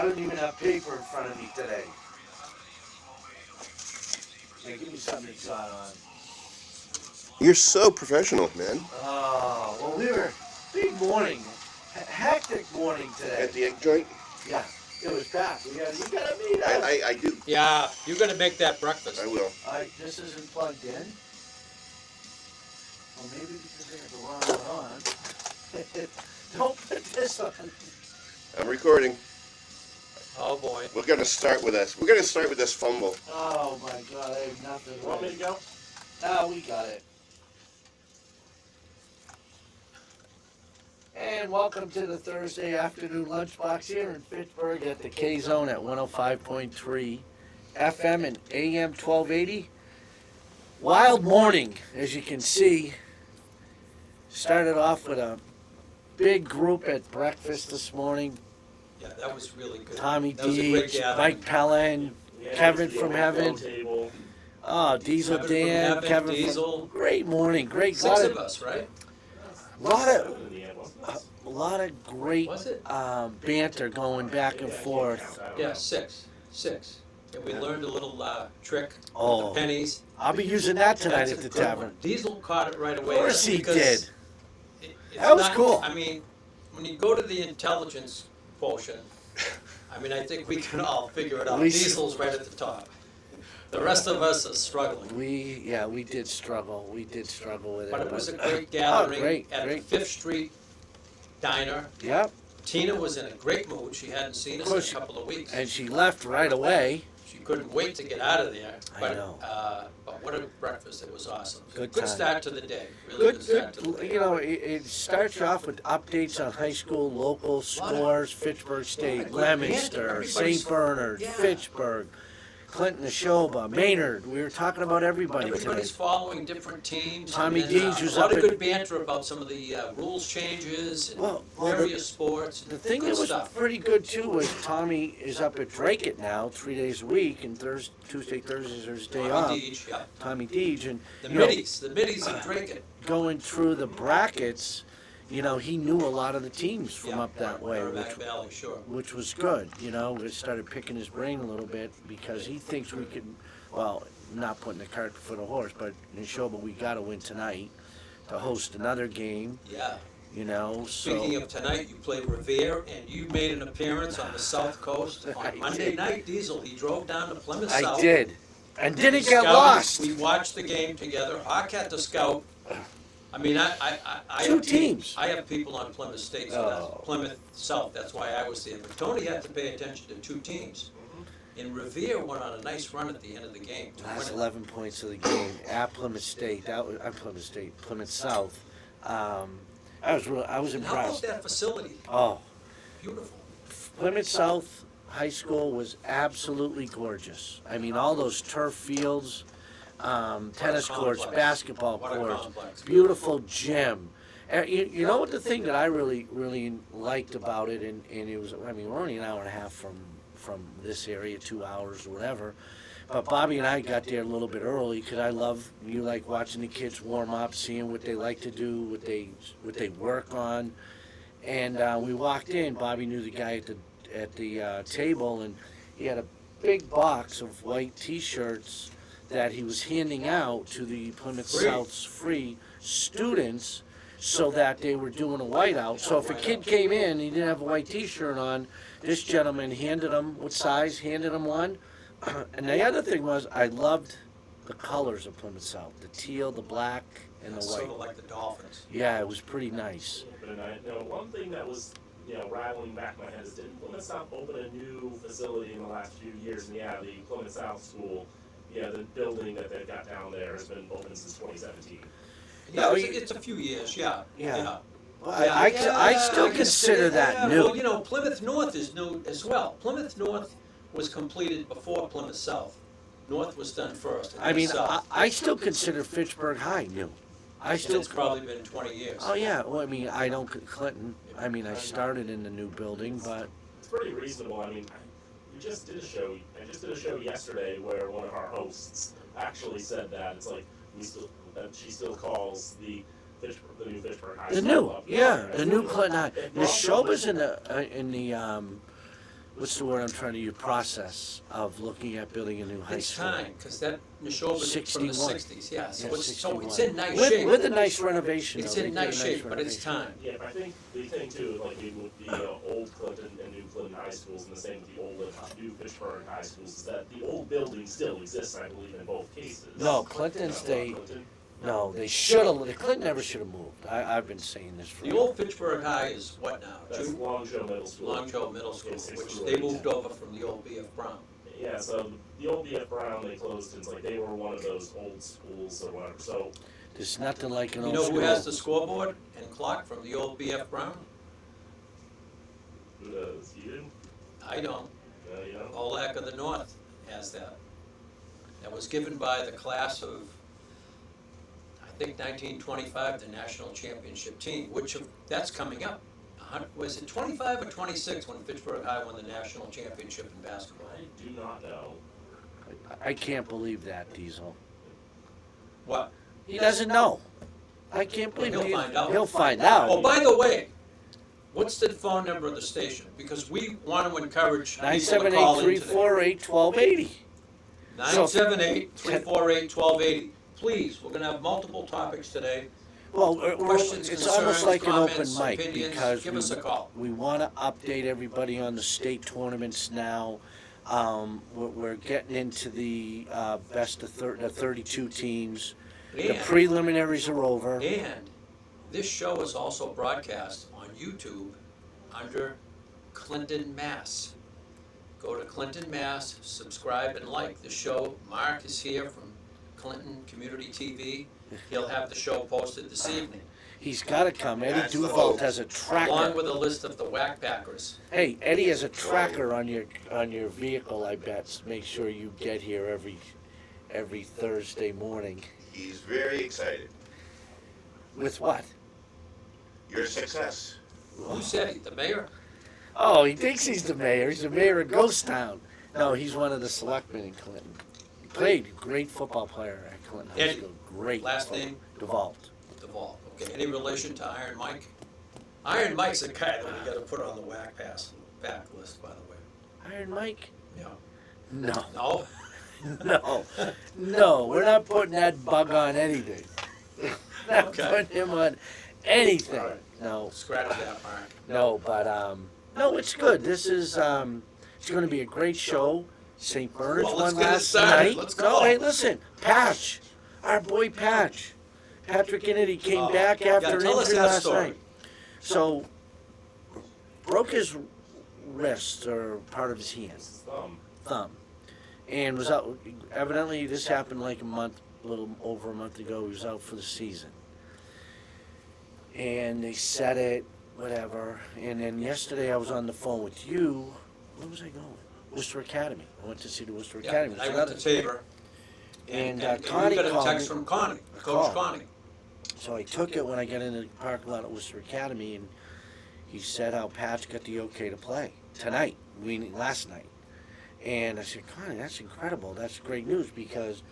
I don't even have paper in front of me today. Hey, give me something to jot on. You're so professional, man. Oh, well, we were big morning, hectic morning today. At the egg joint? Yeah, it was packed. You gotta meet us. I do. Yeah, you're gonna make that breakfast. I will. This isn't plugged in. Well, maybe because they have the wrong one on. Don't put this on. I'm recording. Oh boy. We're gonna start with this fumble. Oh my God, I have nothing. Want me to go? Oh, we got it. And welcome to the Thursday afternoon lunchbox here in Fitchburg at the K-Zone at 105.3 FM and AM 1280. Wild morning, as you can see. Started off with a big group at breakfast this morning. Yeah, that was really good. Tommy That was a great Deej, gathering. Mike Pellin, Yeah, Kevin it's the from old Heaven. table. Oh, Diesel Kevin from Dan, Heaven, Kevin Diesel. from... Great morning, great. Six of us, right? Lot of... Seven in the end, wasn't it? A lot of great Was it? banter going back and Yeah, I can't forth. count, I don't Yeah, know. six. And we learned a little trick Oh. with the pennies. I'll be using that tonight That's at a the good tavern. one. Diesel caught it right away. Of course he because did. it's That was not- cool. I mean, when you go to the intelligence quotient, I mean, I think we can all figure it out. We- Diesel's right at the top. The rest of us are struggling. We did struggle. We did struggle with it. But it was a great gathering great, at great. the 5th Street Diner. Yep, Tina was in a great mood. She hadn't seen Of us in course a couple of weeks. and she left right away. She couldn't wait to get out of there. I But, know. but what a breakfast. It was awesome. Good Good time. start to the day. Really good start to the day. You know, it starts you off with updates on high school, local scores, Fitchburg State, Lot of good Leominster, banter. St. Everybody's- Bernard, yeah. Fitchburg, Clinton, Neshoba, Maynard. We were talking about everybody Everybody's today. following different teams. Tommy and then, Deej was a lot up of at- good banter about some of the rules changes and Well, various sports. The thing Good that was stuff. pretty good too was Tommy is up at Drake it now 3 days a week, and Tuesday, Thursdays are his day off. Tommy Deej, yeah. Tommy Deej, and The you know, middies and drinking. going through the brackets, you know, he knew a lot of the teams from Yeah, up that way, Merrimack Valley, sure. which was good. You know, we started picking his brain a little bit because he thinks we could. Well, not putting the cart before the horse, but Neshoba, we got to win tonight to host another game. Yeah. You know, so. Speaking of tonight, you played Revere, and you made an appearance on the South Coast I on Monday did. night. Diesel, he drove down to Plymouth South. I did, and didn't We get scouted. lost. We watched the game together. Hawk had to scout. I mean, I Two have teams. I have people on Plymouth State, so Oh. that's Plymouth South. That's why I was there. But Tony had to pay attention to two teams. And Revere went on a nice run at the end of the game to win Last it. 11 points of the game at Plymouth State. Plymouth South. I was And how about impressed. that facility? Oh, Beautiful. Plymouth South High School was absolutely gorgeous. I mean, all those turf fields, tennis courts, complex. basketball What a courts, complex. beautiful gym. You know what the thing that I really liked about it, and it was, I mean, we're only an hour and a half from this area, 2 hours or whatever. But Bobby and I got there a little bit early because you like watching the kids warm up, seeing what they like to do, what they work on. And we walked in. Bobby knew the guy at the table, and he had a big box of white T-shirts that he was handing out to the Plymouth Free. South's free students, so that they were doing a whiteout. So if a kid came in and he didn't have a white T-shirt on, this gentleman handed him one. And the other thing was, I loved the colors of Plymouth South, the teal, the black, and the Sort of white. like the Dolphins. Yeah, it was pretty nice. But one thing that was, rattling back in my head is, didn't Plymouth South open a new facility in the last few years? And yeah, the Plymouth South School, the building that they've got down there has been open since 2017. Yeah, No, it's a few years, yeah. Yeah. Well, Yeah, I still can consider that Well, new. Plymouth North is new as well. Plymouth North was completed before Plymouth South. North was done first. and I mean, then South. I still consider Fitchburg High new. It's probably been 20 years. Oh yeah, well I mean I don't Clinton. I mean I started in the new building, but It's pretty reasonable. I mean, I just did a show yesterday where one of our hosts actually said that it's like she still calls the new Fitchburg High the School new up. yeah the new It's Clinton High. it The probably- Neshoba's in the what's the word I'm trying to use, process of looking at building a new high It's school. time, because that Neshoba's from the 61. '60s, yeah, so Yeah, it's 61. in nice shape. With a nice renovation. It's though. They in did a nice shape, but it's renovation. time. Yeah, but I think the thing too, like even with the old Clinton and new Clinton high schools, and the same with the old and new Fitchburg high schools, is that the old building still exists, I believe, in both cases. No, Clinton's Clinton? No, they should have. The Clinton never should have moved. I've been saying this for. The old Fitchburg High is what now? That's Longjoe Middle School. Longjoe Middle School, Yeah, 6 which through they 8. moved over from the old B.F. Brown. Yeah, so the old BF Brown, they closed, and it's like they were one of those old schools or whatever, so. There's nothing like an You old know school. who has the scoreboard and clock from the old B.F. Brown? Who does? You do? I don't. You know? Olac of the North has that. That was given by the class of, I think 1925, the national championship team, that's coming up. Was it 25 or 26 when Fitchburg High won the national championship in basketball? I do not know. I can't believe that, Diesel. What? He doesn't know. I can't believe He'll it. find out. He'll find out. Oh, by the way, what's the phone number of the station? Because we want to encourage people to call in today. 978-348-1280. 978-348-1280. Please, we're gonna have multiple topics today. Well, Questions, it's almost concerns, like an open comments, mic opinions, because give us a call. we want to update everybody on the state tournaments now. We're getting into the best of the 32 teams. The And, preliminaries are over. and this show is also broadcast on YouTube under Clinton, Mass. Go to Clinton, Mass, subscribe and like the show. Mark is here from Clinton Community TV. He'll have the show posted this evening, He's got to come. Eddie That's the Duval hope. has a along tracker. with a list of the Whack Packers. Hey, Eddie has a tracker on your vehicle. I bet. Make sure you get here every Thursday morning. He's very excited. With what? Your success. Who said it? The mayor? Oh, he thinks he's the mayor. He's the mayor of Ghost Town. No, he's one of the selectmen in Clinton. He played. Great football player at Clinton High Eddie. School. Great. Last football. name? DeVault. Duvall. Okay, any relation to Iron Mike? Iron Mike's a guy that we gotta put on the Whack Pass back list, by the way. Iron Mike? Yeah. No. No? No. No, we're not putting that bug on anything. Not Okay. putting him on anything. All right. No. Scratch that, Mark. No, but no, it's good. This is it's going to be a great show. St. Bernard's Well, let's won get it last started. night. Let's No, go. hey, listen, Patch, our boy Patch, Patrick Kennedy came Oh, back yeah, after an tell us injury that last story. night. So broke his wrist or part of his hand, thumb, and was out. Evidently, this happened like a little over a month ago. He was out for the season. And they said it, whatever. And then yesterday I was on the phone with you. Where was I going? Worcester Academy. I went to see the Worcester Yeah, Academy. I It's went to another- Tabor. And, And Connie you got a called text me. from Connie, Call. Coach Connie. So I took it when I got into the parking lot at Worcester Academy, and he said how Patch got the okay to play tonight, meaning last night. And I said, Connie, that's incredible. That's great news because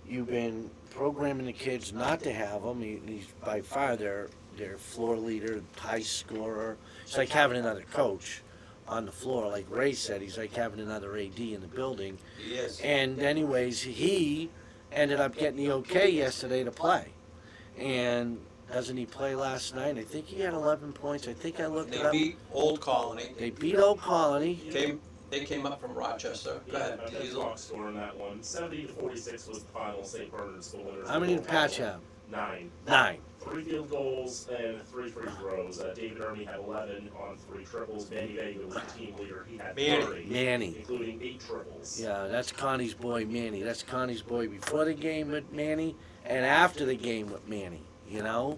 you've been programming the kids not to have him. He's by far their floor leader, high scorer. It's like having another coach on the floor. Like Ray said, he's like having another AD in the building. He is. And anyways, he ended up getting the okay yesterday to play. And doesn't he play last night? I think he had 11 points. I think I looked They it up. beat Old Colony. They beat Old Colony. They came up from Rochester. Go ahead, I Diesel. box score in that one. 70-46 was the final St. Bernard's the winners. How many did Patch have? 9. 9. 3 field goals and 3 free throws. David Ernie had 11 on 3 triples. Manny Vega was the team leader. He had Manny. 30, Manny. including 8 triples. Yeah, that's Connie's boy, Manny. That's Connie's boy before the game with Manny and after the game with Manny, you know?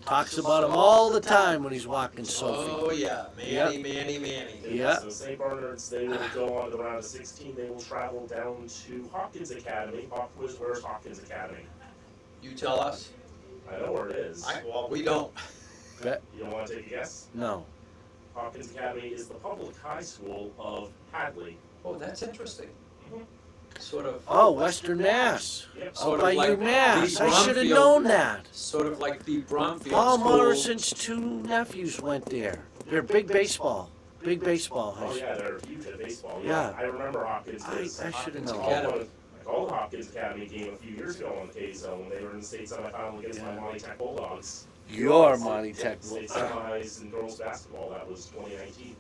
Talks about him all the time when he's walking Sophie. Oh, yeah, Manny, Manny. Yeah. So St. Bernard's, they will go on to the round of 16. They will travel down to Hawkins Academy. Where's Hawkins Academy? You tell us. I know where it is. Well, we don't. Bet? You don't want to take a guess? No. Hawkins Academy is the public high school of Hadley. Oh, that's interesting. Mhm. Sort of. Oh, Western Mass. Yep. Oh, Sort by of like UMass. the I should have Bromfield- known that. Sort of like the Bromfield Paul School. Morrison's 2 nephews went there. They're big baseball. Big baseball. Oh yeah, they're huge at baseball. Yeah. I remember Hopkins. I should have Hopkins known. Academy. I called the Hopkins Academy game a few years ago on the K-Zone when they were in the state semifinal against my Monty Tech Bulldogs. Your Monty Tech. State semis in girls basketball. That was 2019.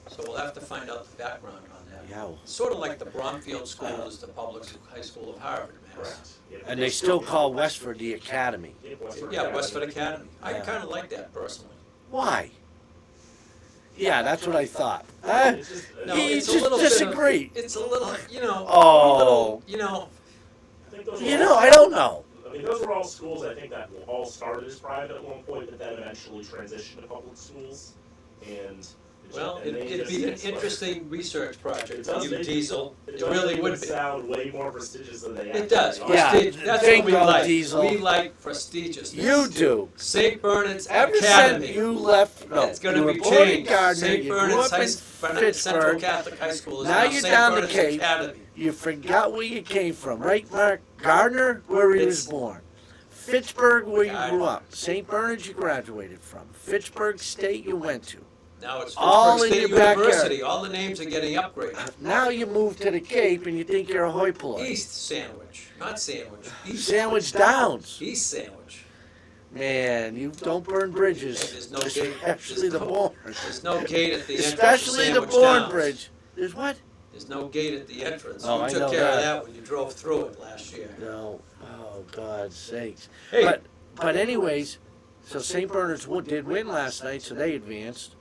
So we'll have to find out the background on that. Yeah. Sort of like the Bromfield School is the public high school of Harvard, Mass. Correct. Yeah. And they still call Westford the Academy. Yeah, Westford Academy. I Yeah. kind of like that personally. Why? Yeah, that's what I thought. It's just, No, You it's a just little disagree. It's a little, you know. Oh. A little, you know. I think those You were know, all- I don't know. I mean, those were all schools I think that all started as private at one point, but then eventually transitioned to public schools. And Well, and they it'd just- be an it's like- interesting research project It for does you, make- Diesel. It It does really make would it be. sound way more prestigious than they actually It does. are. Yeah. Prestige- That's what we Bingo, like. Diesel. We like prestigiousness. You do. St. Bernard's Ever Academy. since you left, no, It's going you to were be born in changed. Gardner, St. you grew Bernard's up in Central Pittsburgh, Catholic High School is now now you're St. down the Bernard's Cape. Academy. You forgot where you came from, right, Mark? Gardner, where he was It's- born. Fitchburg, where you grew Gardner. up. St. Bernard, you graduated from. Fitchburg State, you went to. Now it's All Pittsburgh in State your backyard. University. All the names are getting upgraded. Now you move to the Cape and you think you're a hoi polloi. East Sandwich, not Sandwich. East Sandwich Downs. East Sandwich. Man, you don't burn bridges. Hey, there's no gate. Especially the Bourne. There's no gate at the entrance. to Especially the Sandwich Bourne Downs. Bridge. There's what? There's no gate at the entrance. Oh, You I took know care that. of that when you drove through it last year. No. Oh, God's sakes. Hey. But anyways, so St. Bernard's did win last night, so they advanced.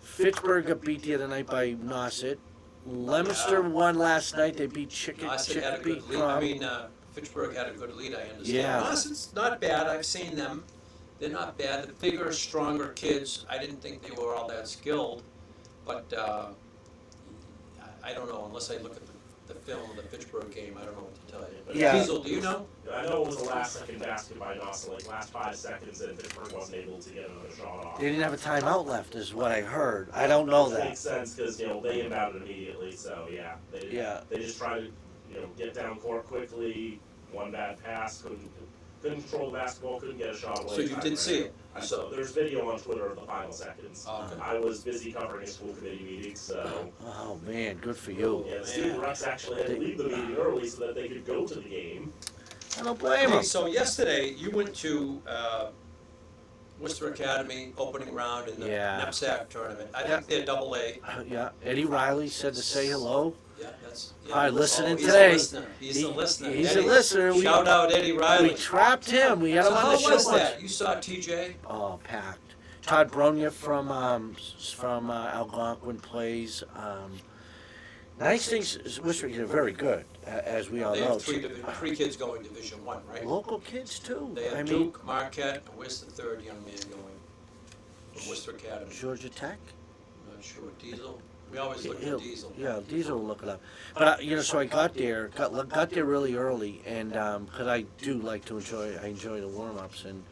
Fitchburg got beat the other night by Nauset. Leominster won last night. They beat Nauset had a good lead. I mean, Fitchburg had a good lead, I understand. Yeah. Nauset's not bad. I've seen them. They're not bad. The bigger, stronger kids, I didn't think they were all that skilled. But I don't know, unless I look at the film of the Fitchburg game, I don't know what to tell you. But Yeah. Diesel, do you know? I know it was the last second basket by Nauset, like last 5 seconds, and Pittsburgh wasn't able to get another shot off. They didn't have a timeout left, is what I heard. I don't know Which that. makes sense because they inbounded immediately, so yeah. Yeah. They just tried to get down court quickly. One bad pass, couldn't control the basketball, couldn't get a shot away. So you did see it? I saw. There's video on Twitter of the final seconds. Oh, okay. I was busy covering a school committee meeting, so Oh, man, good for you. yeah, the student reps actually had to leave the meeting early so that they could go to the game. I don't blame Hey, them. so yesterday, you went to Worcester Academy opening round in the Yeah. knapsack tournament. I Yeah. think they're double A. Yeah, Eddie Riley said to say hello. Yeah, that's. Yeah. Probably listening he's today. A listener. He's a listener. He's Eddie, a listener. Shout out Eddie We Riley. trapped him. We had So him on how the show was once. that? You saw TJ? Oh, packed. Todd Bronya from Algonquin plays. Nice things. Worcester are very good, as we all They know. have three kids going Division I, right? Local kids too. They have I mean, Duke, Marquette, and where's the third young man going? From Worcester Academy. Georgia Tech. I'm not sure. Diesel? We always look He'll- for Diesel. Yeah, Diesel will look it up. But so I got there really early, and because I do like to enjoy the warm ups and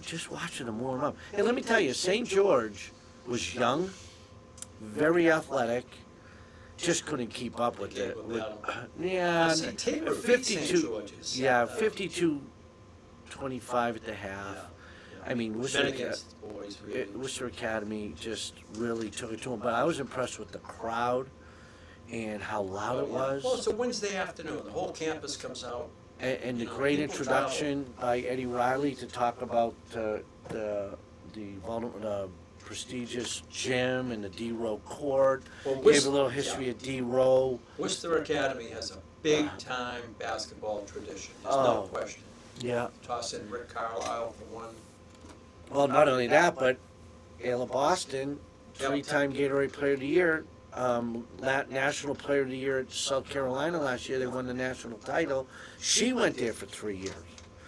just watching them warm up. And let me tell you, St. George was young, very athletic, just couldn't keep up with Can't it. go without Yeah, See, Tabor beat 52. St. George's. Yeah, 52-25 at the half. Yeah. I mean, Worcester Bennigan's boys really. Worcester Academy just really took it to them. But I was impressed with the crowd and how loud it was. Well, it's a Wednesday afternoon. The whole campus comes out. And the You know, great people introduction by Eddie Riley to talk about the prestigious gym and the D-Row court. Well, Gave a little history of D-Row. Worcester Academy has a big-time basketball tradition. There's Oh. no question. Yeah. Toss in Rick Carlisle for one. Well, not only that, but Ayla Boston, Yep. 3-time Gatorade Player of the Year, National Player of the Year at South Carolina last year. They won the national title. She went there for 3 years.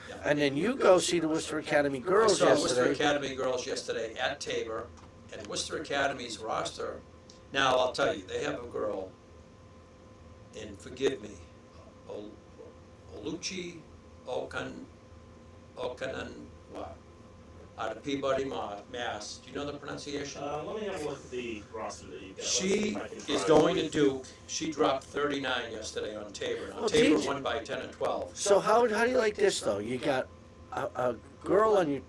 Yeah. And then you go see the Worcester Academy I girls saw Worcester yesterday. Academy girls yesterday at Tabor, and Worcester Academy's roster. Now, I'll tell you, they have a girl, and forgive me, Oluchi Okananwa, out of Peabody, Mass. Do you know the pronunciation? Let me have a look at the roster that you've got. Let's see She if I can is find going it. to Duke. She dropped 39 yesterday on Tabor. Now, Well, Tabor TJ won by 10 and 12. So how do you like this though? You got a girl on your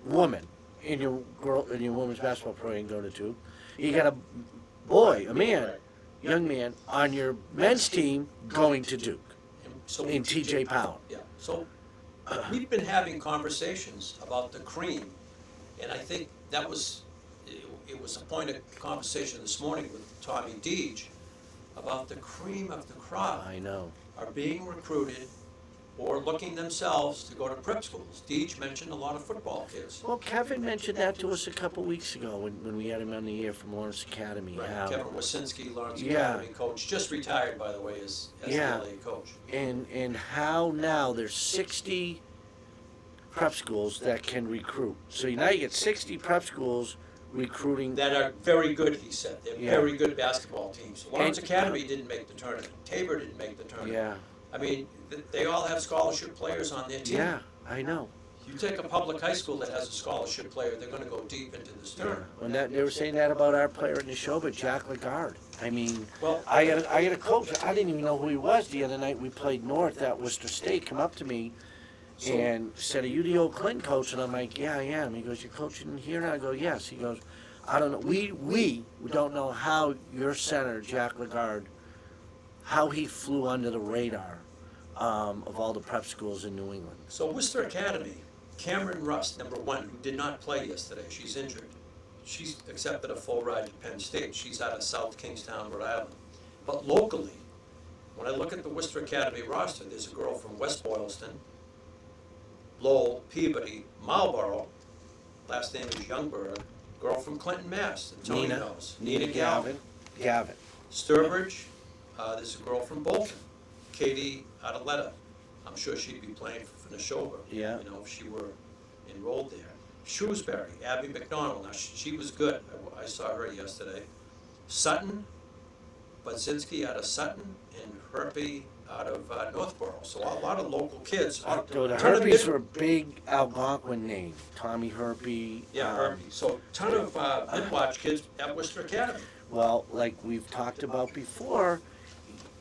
woman in your women's basketball program go to Duke. You got a boy, a man, young man on your men's team going to Duke So in TJ Powell. Yeah, so we've been having conversations about the cream, and I think that was, it was a point of conversation this morning with Tommy Deej about the cream of the crop I know. are being recruited or looking themselves to go to prep schools. Deej mentioned a lot of football kids. Well, Kevin mentioned that to us a couple weeks ago when we had him on the air from Lawrence Academy. Right, how- Kevin Wasinski, Lawrence Yeah. Academy coach, just retired, by the way, as Yeah. the LA coach. and how now there's 60 prep schools that can recruit. So now you get 60 prep schools recruiting. That are very good, he said. They're Yeah. very good basketball teams. Lawrence And- Academy didn't make the tournament. Tabor didn't make the tournament. Yeah, I mean, they all have scholarship players on their team. yeah, I know. You take a public high school that has a scholarship player, they're gonna go deep into this tournament. And that they were saying that about our player in the show, but Jack Lagarde. I mean, Well, I had a coach. I didn't even know who he was the other night. We played North at Worcester State. Come up to me and said, "Are you the old Clinton coach?" And I'm like, "Yeah, I am." He goes, "You're coaching here?" And I go, "Yes." He goes, "I don't know. We don't know how your center, Jack Lagarde, how he flew under the radar of all the prep schools in New England." So Worcester Academy, Cameron Rust, number one, who did not play yesterday, she's injured. She's accepted a full ride to Penn State. She's out of South Kingstown, Rhode Island. But locally, when I look at the Worcester Academy roster, there's a girl from West Boylston, Lowell, Peabody, Marlboro, last name is Youngberg, girl from Clinton, Mass, that Tony knows. Nina Galvin. Gavin. Sturbridge, there's a girl from Bolton, Katie Adaletta. I'm sure she'd be playing for Neshoba, Yeah. you know, if she were enrolled there. Shrewsbury, Abby McDonald, now she was good, I saw her yesterday. Sutton, Budzinski out of Sutton, and Herpy out of Northborough, so a lot of local kids. So the Ton of Herpies mid- were a big Algonquin name. Tommy Herpy. Yeah, Herpy, so ton of mid-watch kids at Worcester Academy. Well, like we've talked about before,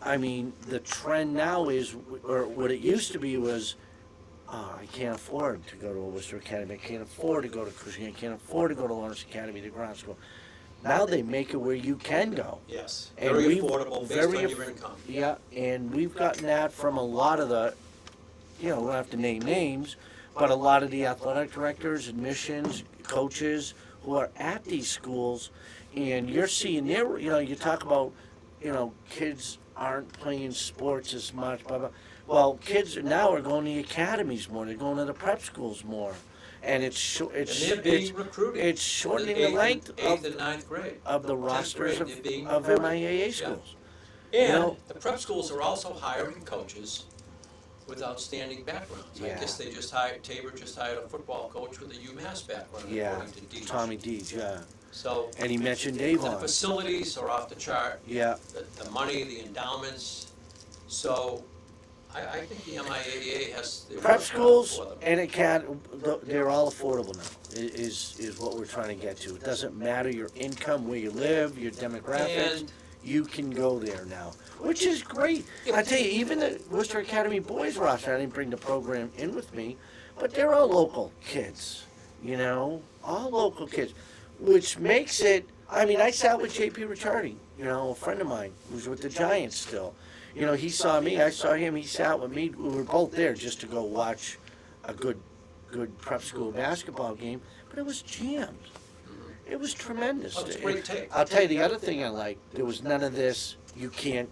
I mean, the trend now is, or what it used to be was, oh, I can't afford to go to a Worcester Academy. I can't afford to go to Cushing. I can't afford to go to Lawrence Academy, the ground school. Now they make it where you can go. Yes, And very we've- affordable based very on aff- your income. Yeah, and we've gotten that from a lot of the, we don't have to name names, but a lot of the athletic directors, admissions, coaches who are at these schools, and you're seeing their, you talk about, kids aren't playing sports as much, blah, blah. Well, kids now are going to the academies more, they're going to the prep schools more, and it's And they're being recruited. it's shortening the Eighth and- length Eighth and ninth grade. of the 10th rosters grade, they're being of recruited. MIAA Yeah. schools. And know- the prep schools are also hiring coaches with outstanding backgrounds. I Yeah. guess Tabor just hired a football coach with a UMass background, Yeah, according to Deej. Tommy Deej, yeah. So, And he mentioned the Avon. facilities are off the chart, Yeah, the money, the endowments. So, I think the MIAA has. their prep work cut out schools for them. and they're all affordable now, is what we're trying to get to. It doesn't matter your income, where you live, your demographics, And- you can go there now, which is great. I tell you, even the Worcester Academy boys roster, I didn't bring the program in with me, but they're all local kids, all local kids, which makes it, I sat with JP Ricciardi, a friend of mine who's with the Giants still. He saw me, I saw him, he sat with me, we were both there just to go watch a good prep school basketball game, but it was jammed. It was tremendous. Oh, it's a great take. I'll tell you the other thing I liked, there was none of this, you can't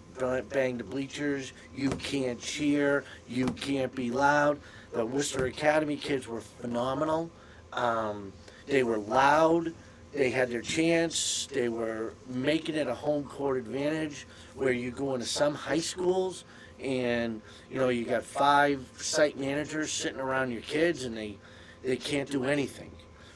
bang the bleachers, you can't cheer, you can't be loud. The Worcester Academy kids were phenomenal. They were loud, they had their chance, they were making it a home court advantage, where you go into some high schools and, you got 5 site managers sitting around your kids and they can't do anything.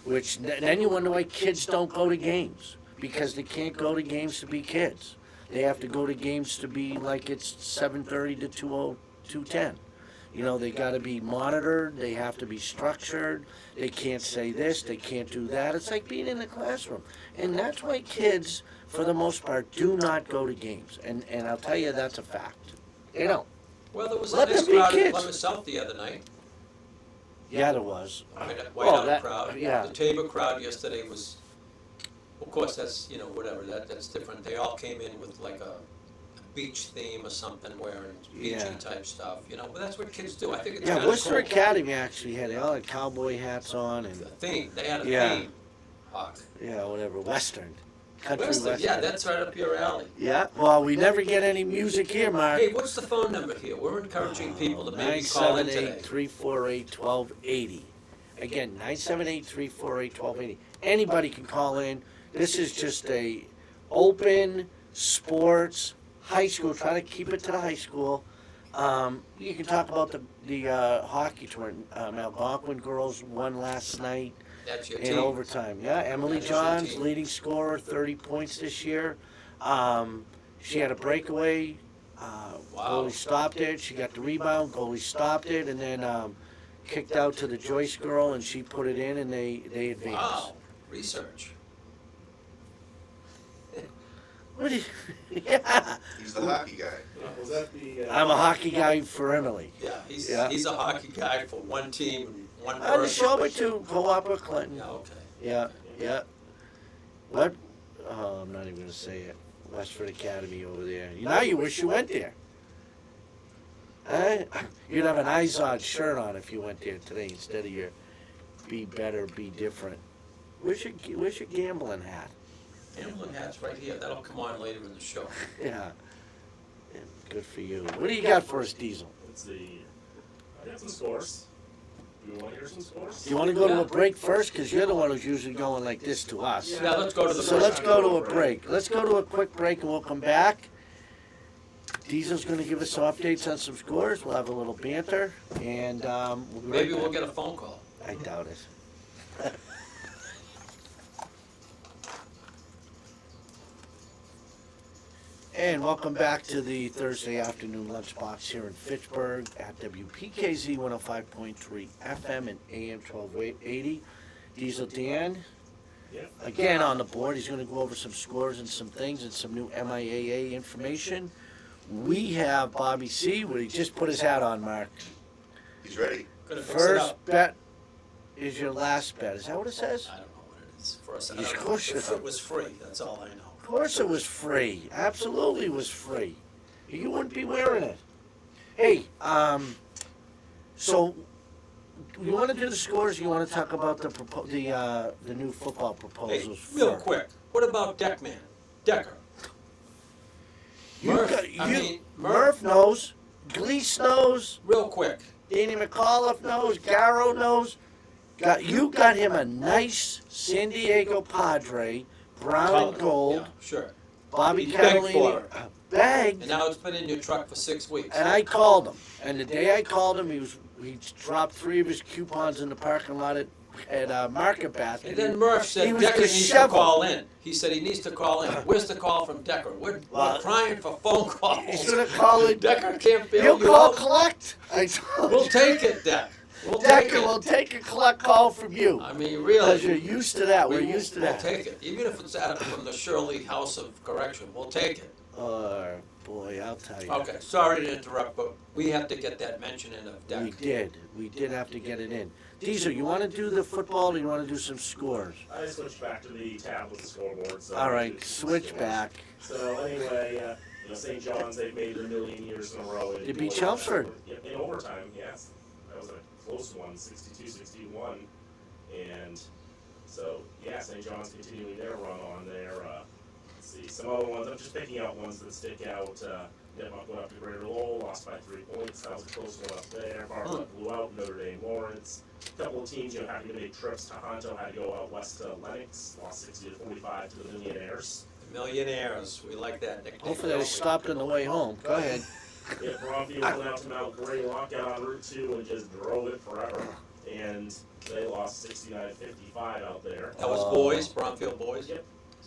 Which, then you wonder why kids don't go to games, because they can't go to games to be kids. They have to go to games to be like it's 7:30 to 2:10. They gotta be monitored, they have to be structured, they can't say this, they can't do that. It's like being in the classroom. And that's why kids, for the most part, do not go to games. And I'll tell you, that's a fact. They don't. Well, there was a Let nice them be crowd at kids. Plymouth South the other night. Yeah, there was. Whiteout that- crowd. yeah. The Tabor crowd yesterday was, of course, that's, whatever, that's different. They all came in with like a beach theme or something, wearing beachy Yeah. type stuff, but that's what kids do. I think it's Yeah, kinda Worcester cool. Academy actually they all had cowboy hats on The and, theme, they had a Yeah. theme, Hawk. yeah, whatever, Western. Country Western, yeah, that's right up your alley. Yeah, well, we never get any music here, Mark. Hey, what's the phone number here? We're encouraging people to maybe call in today. 978-348-1280. Again, 978-348-1280. Anybody can call in. This is just a open sports high school. Try to keep it to the high school. You can talk about the hockey tournament. Algonquin girls won last night That's your in team. overtime. Yeah, Emily That's your Johns, team. leading scorer, 30 points this year. She had a breakaway. Wow. Goalie stopped it. She got the rebound. Goalie stopped it, and then kicked out to the Joyce girl, and she put it in, and they advanced. Wow, research. What do you, yeah, He's the hockey guy. Was that the? I'm a hockey guy for Emily. Yeah, Yeah. he's a hockey guy for one team, and one On the person. show, but too, co-op with Clinton. Yeah, okay. Yeah, yeah. What? Oh, I'm not even gonna say it. Westford Academy over there. Now you wish you went there. You'd have an Izod shirt on if you went there today instead of your "Be Better, Be Different." Where's your gambling hat? Gambling hat's right here. That'll come on later in the show. Yeah. Yeah, good for you. What do you got for us, Diesel? Let's see. I got some scores. Do you want to hear some scores? Do you want to go to Yeah. a break first? Because you're the one who's usually going like this to us. Yeah, let's go to the So first. let's go to a break. Let's go to a quick break and we'll come back. Diesel's going to give us some updates on some scores. We'll have a little banter, and we'll be Maybe right we'll back. get a phone call. I doubt it. And welcome back to the Thursday afternoon lunchbox here in Fitchburg at WPKZ 105.3 FM and AM 1280. Diesel Dan, Yep. again on the board. He's going to go over some scores and some things and some new MIAA information. We have Bobby C. Where he just put his hat on, Mark. He's ready. Gonna fix it First up. bet is your last bet. Is that what it says? I don't know what it is. For us, I Of don't know. course you If don't. it was free, that's all I know. Of course it was free. Absolutely was free. You wouldn't be wearing it. Hey, so you want to do the scores? Or you want to talk about the new football Hey, proposals? real first? quick, what about Deckman? Decker? Murph, Murph knows. Gleese knows. Real quick. Danny McAuliffe knows. Garrow knows. You got him a nice San Diego Padre, brown Color. and gold. Yeah, sure. Bobby He begged Catalini for it. begged. And now it's been in your truck for 6 weeks. And I called him. And the day I called him, he dropped 3 of his coupons in the parking lot at Market Basket. And then Murph He said was Decker needs to disheveled. call in. He said he needs to call in. Where's the call from Decker? We're crying for phone calls. He's gonna call it. Decker can't bail He'll you call out. collect. I told We'll you. take it, Deck. We'll take Decker it. will take a collect call from you. I mean, Because really. you're used to that. We're we- used to We'll that. take it. Even if it's from the Shirley House of Correction, we'll take it. Boy, I'll tell you. Okay, sorry to interrupt, but we have to get that mention in of We Deck. did. We did have to get it in. Diesel, you want to do the football or you want to do some scores? I switched back to the tab with the scoreboard. So All right, it's switch scores. back. So anyway, St. John's, they've made it a million years in a row. They beat Chelmsford. In overtime, yes. That was a close one, 62-61. And so, yeah, St. John's continuing their run on there. Let's see, some other ones. I'm just picking out ones that stick out. Denmark went up to Greater Lowell, lost by 3 points. That was a close one up there. Bartlett blew out Notre Dame Lawrence. A couple of teams, having to make trips to Honto, had to go out west to Lennox, lost 60-45 to the Millionaires. Millionaires, we like that nickname. Hopefully they stopped on the way home. Go ahead. Yeah, Bromfield went out to Mount Greylock out on Route 2 and just drove it forever. And they lost 69-55 out there. That was boys, Bromfield boys. Yep.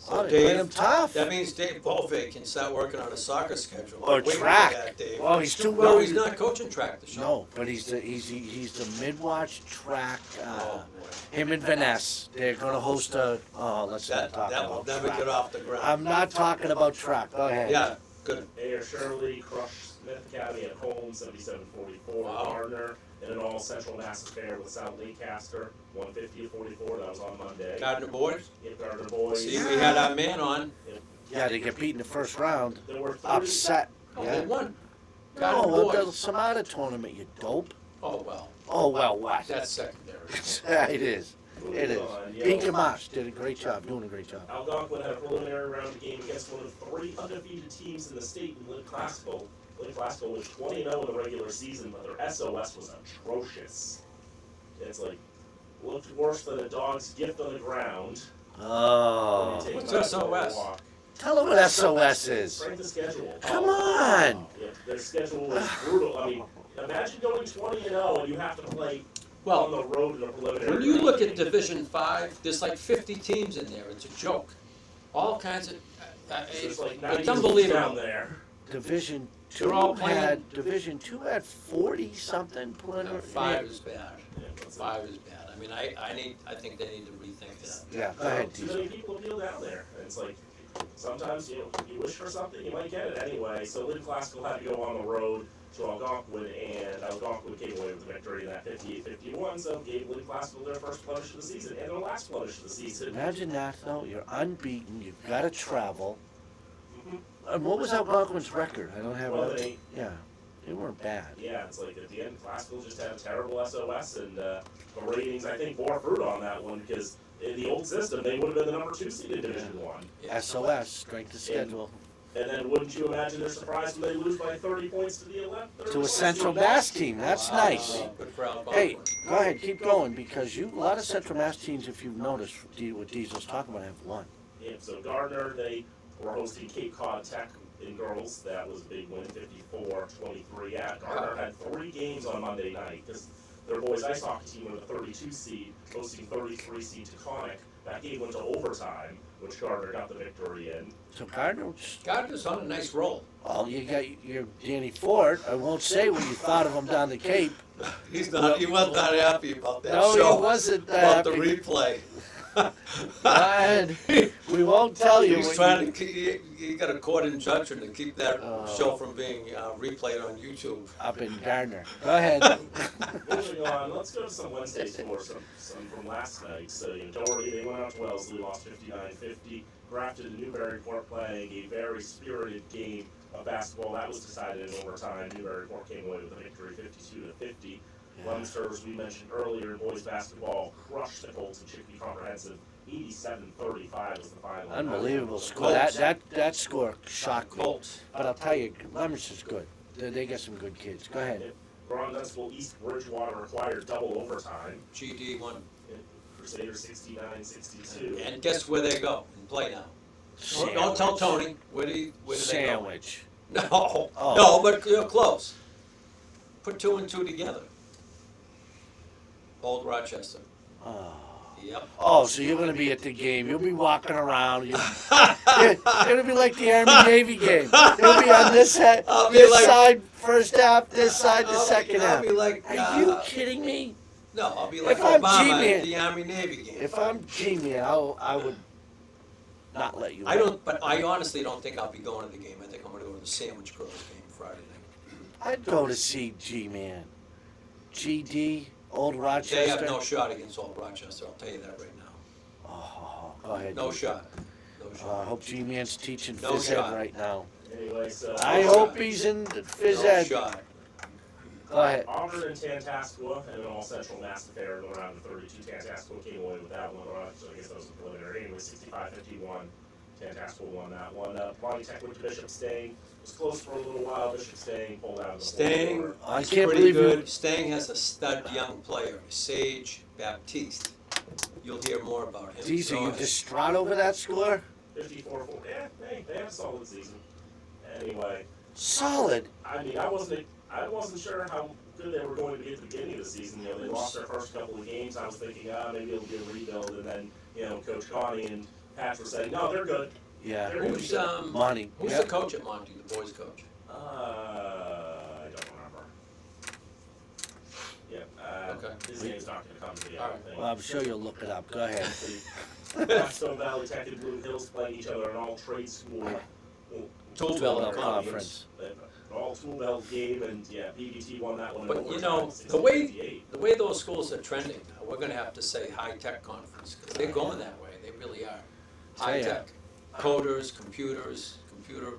Oh, So they played him Dave, tough. that means Dave Bovey can start working on a soccer schedule. Or Wait for track. that, Dave. Well, he's too No, worried. he's not coaching track this year. No, but he's the mid-watch track. Oh, boy. Him and Vanessa, they're gonna host a. Oh, let's not That, talk that will about never track. get off the ground. I'm not talking about track. Go ahead. Yeah, good. Air Shirley crushed Smith Academy at home, 77-44. Wow. Gardner in an all-Central Mass affair with South Lancaster, 150-44. That was on Monday. Gardner boys. Yep, Gardner boys. See, we had our man on. Yeah, they get beat in the first round. There were 30, Upset. Oh, Yeah. they won. No, Gardner well, boys. there's some other tournament, you dope. Oh, well. Oh, well, what? That's secondary. Yeah, it is. moving It is. on, yeah. Dean Gamache did a great job, doing a great job. Algonquin had a preliminary round game against one of 3 undefeated teams in the state in Lynn Classical. Lynn Classical was 20-0 in the regular season, but their SOS was atrocious. It's like, looked worse than a dog's gift on the ground. Oh. When you take What's them out for a SOS? walk. Tell them what SOS is. Strength of schedule. Come on. Yeah, their schedule was brutal. I mean, imagine going 20-0 and you have to play on Well, the road in a preliminary. when you round. look at Division 5, there's like 50 teams in there. It's a joke. All kinds of. There's like 90 It's teams down unbelievable. there. Division They're all 2 playing- had 40 something preliminary. 5 is bad. Yeah, that's 5 is bad. I mean, I think they need to rethink that. Yeah, go ahead, Too many Diesel. people appeal down there. And it's like, sometimes, you wish for something, you might get it anyway. So Lynn Classical had to go on the road to Algonquin, and Algonquin came away with the victory in that 58-51, so gave Lynn Classical their first blemish of the season, and their last blemish of the season. Imagine that, though. You're unbeaten. You've got to travel. Mhm. And what was Algonquin's record? I don't have Well, it. Yeah, they weren't bad. Yeah, it's like at the end, Classical just had a terrible SOS, and the ratings, I think, bore fruit on that one, because in the old system, they would have been the number 2 seed in Division 1. Yeah. SOS, strength of schedule. And then wouldn't you imagine they're surprised when they lose by 30 points to the 11th? To a Central Mass team. That's nice. Good for Algonquin. Hey, go ahead, keep going, because a lot of Central Mass teams, if you've noticed, what Diesel's talking about, have won. Yeah, so Gardner, they were hosting Cape Cod Tech in girls. That was a big win, 54-23. Yeah, Gardner had 3 games on Monday night because their boys ice hockey team were the 32 seed, hosting 33 seed Taconic. That game went to overtime, which Gardner got the victory in. So Gardner, Gardner's on a nice roll. well, you got your Danny Ford. I won't say what you thought of him down the Cape. He wasn't that happy about that No, show. he wasn't About the happy. replay. Go ahead. We won't tell you. He's what trying you- to keep, he got a court injunction to keep that Oh. show from being replayed on YouTube. Up in Gardner. Go ahead. Moving on, let's go to some Wednesday scores, some from last night. So, Doherty, they went out to Wellesley, lost 59-50. Grafton and Newburyport playing a very spirited game of basketball. That was decided in overtime. Newburyport came away with a victory, 52-50. Munster, as we mentioned earlier, in boys basketball, crushed the Colts and Chicopee Comprehensive. 87-35 was the final. Unbelievable score. That score shocked me. Colts. But I'll tell you, Leominster's good. They got some good kids. Go ahead. Grand Dunstable East Bridgewater required double overtime. GD won. Crusaders 69-62. And guess where they go and play now? Don't tell Tony. Where do they go? Sandwich. No, Oh. no, but you're close. Put 2 and 2 together. Old Rochester. Oh. Yep. Oh, so you're going to be at the game. You'll be walking around. It'll be like the Army-Navy game. You'll be on this I'll be this like- side first half, this side the second I'll half. be like, Are you kidding me? No, I'll be like If I'm Obama G-Man- at the Army-Navy game. If I'm G-Man, I would not let you. I don't, but I honestly don't think I'll be going to the game. I think I'm going to go to the Sandwich Girls game Friday night. I'd go to see G-Man. GD, Old Rochester. They have no shot against Old Rochester, I'll tell you that right now. Oh, go ahead. No shot. No I shot. hope G-Man's teaching No phys ed shot. right now. Anyway, so I hope he's in the phys No ed. shot. Go ahead. Auburn and Tantascwa and an all-central mass affair in the round of 32. Tantascwa came away with that one. So I guess that was a preliminary. Anyway, 65-51. Tantascwa won that one. Bonnie Tech went to Bishop Stang. It was close for a little while. Bishop Stang pulled out of the Stang fourth I is can't pretty believe good. you. Stang has a stud young player, Sage Baptiste. You'll hear more about him. Geez, are So, you distraught over that score? 54-4. Yeah, hey, they had a solid season. Anyway, Solid. I mean, I wasn't sure how good they were going to be at the beginning of the season. They lost their first couple of games. I was thinking, maybe it'll be a rebuild. And then, Coach Connie and Patch were saying, no, they're good. Yeah. Who's Monty. who's Yep. the coach at Monty, the boys coach? I don't remember. Yeah, Okay. his name's not going to come to me, I All don't right. think. Well, I'm sure you'll look it up. Go ahead. Blackstone Valley Tech and Blue Hills playing each other in all trade school. Tool Development Development Conference. all tool belt game, and yeah, PBT won that one. But in you overtime, know, 60-58. the way those schools are trending, we're gonna have to say high-tech conference, because they're going that way, they really are. Tell ya. High-tech, coders, computer You get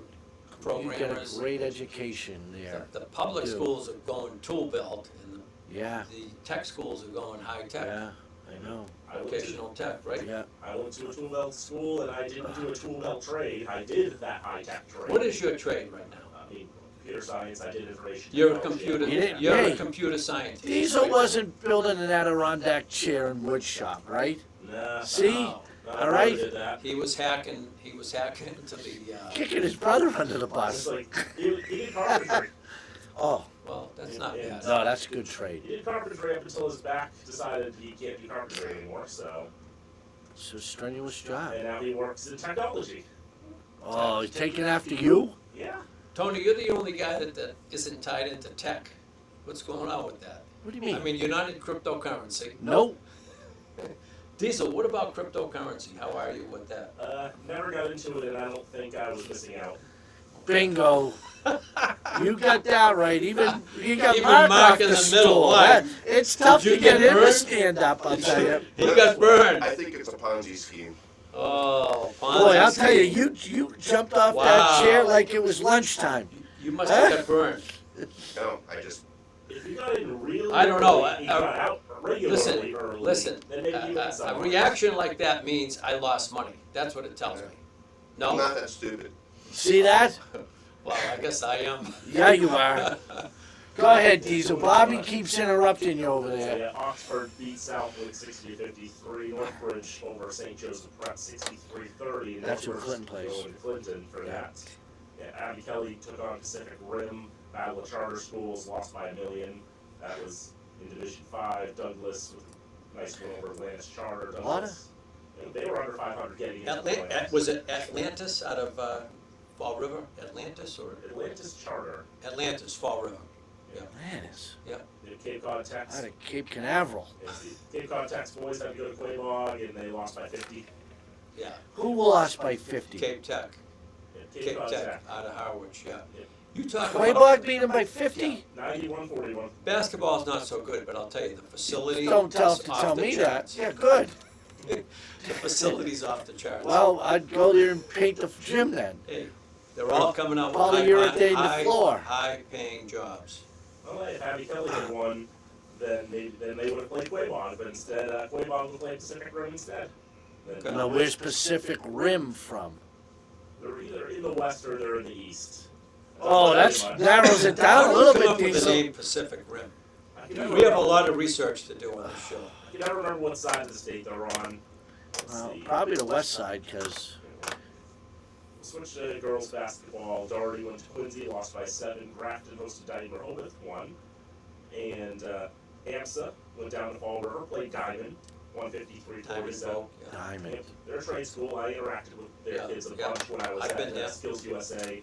a programmers. great education there. The public do. schools are going tool belt, and Yeah, the tech schools are going high-tech, yeah, I know, I went vocational tech, right? yeah. I went to a tool belt school, and I didn't do a tool belt trade. I did that high tech trade. What is your trade right now? I mean, computer science. I did information. You're a technology. computer, You didn't- you're a hey. computer scientist. Diesel right? wasn't building an Adirondack chair in wood shop, right? Nah. See? No. No, All right. Did that. He was hacking into the, Kicking his brother under the It's bus. like he did carpentry. Oh, well, that's not Yeah. bad. no, that's a good trade. He did carpentry up until his back decided he can't do carpentry anymore. So, It's a strenuous job. and now he works in technology. Oh, he's taking after you? Yeah. Tony, you're the only guy that isn't tied into tech. What's going on with that? What do you mean? I mean, you're not in cryptocurrency. Nope. Diesel, what about cryptocurrency? How are you with that? Never got into it, and I don't think I was missing out. Bingo. You got that right. Even you got Even Mark Mark off in the the middle, stool. why? It's tough Did you to get get him to burned? stand up, I'll tell you. He got burned. I think it's a Ponzi scheme. Oh, Boy, I'll Ponzi tell you, scheme. you jumped off Wow. that chair like it was lunchtime. You must have got burned. No, I just, If you got in really I don't know, early, you got out regularly early, Listen, then maybe you went a somewhere. reaction like that means I lost money. That's what it tells me. I'm No? not that stupid. See that? Well, I guess I am. Yeah, you are. Go ahead, Diesel. Bobby keeps interrupting you over So, there. yeah, Oxford beat Southwood 60-53. Northbridge over St. Joseph Prep 63-30. And That's who Northbridge Clinton plays. going to Clinton for that. Yeah, Abby Kelly took on Pacific Rim. Battle of Charter Schools, lost by 1 million. That was in Division 5. Douglas with a nice win over Atlantis Charter. Douglas, they were under 500 getting into the playoffs. Was it Atlantis out of Fall River? Atlantis or Atlantis Charter. Atlantis, Fall River? Man, it's They had Cape Cod Tex. out of Cape Canaveral. Cape Cod Tex boys had to go to Quabog, and they lost by 50. Yeah, Who lost by 50? Cape Tech, Yeah, Cape Cod Tech Tex. out of Harwich, yeah. Yeah. You talk about, Quabog beat him by 50? 91-41. basketball's not so good, but I'll tell you, the facility Don't is tell off the me charts. that. Yeah, good. The facility's off the charts. Well, I'd go there and paint the gym then. Hey, they're all coming out with Polyurethane the floor. high-paying jobs. Well, if Abby Kelly had won, then they would have played Quabog, but instead Quabog would play Pacific Rim instead. Then, Now, where's Pacific Rim from? they're either in the west or they're in the east. Oh, That's that narrows it down a How little did you come bit, up with the Diesel. name Pacific Rim? I can never We have a remember- lot of research to do on this show. I can never remember what side of the state they're on. Let's Well, see. probably the west side, because We'll switch to girls basketball. Doherty went to Quincy, lost by 7. Grafton hosted Diamond Rehoboth, won. And AMSA went down to Fall River, played Diamond, 153-47. Yeah. Diamond. Yep, they're a trade school. I interacted with their Yeah, kids a yeah. bunch when I was I've been at there. Skills USA.